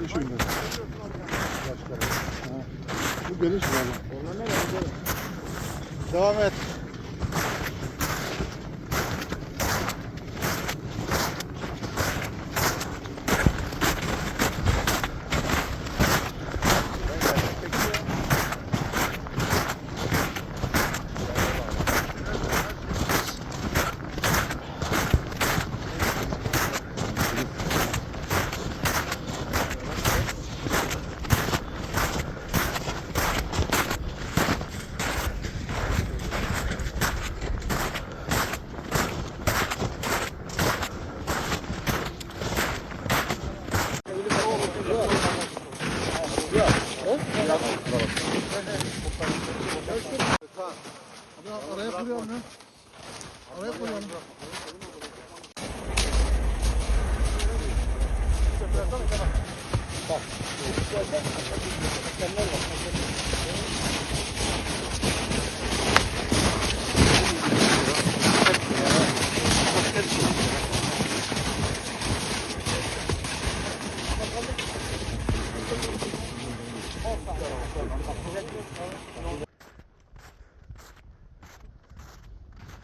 geniş oyunlar. Başka. Bu geniş valla. Onlar ne var? Devam et. Araya koyuyorum ya. Araya koyuyorum.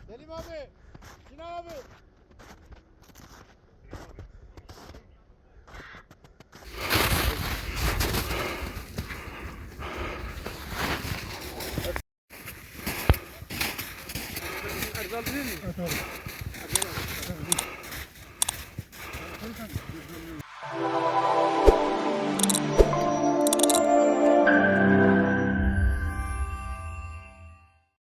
Selim abi, Sinan abi. Erdal değil mi? Evet abi.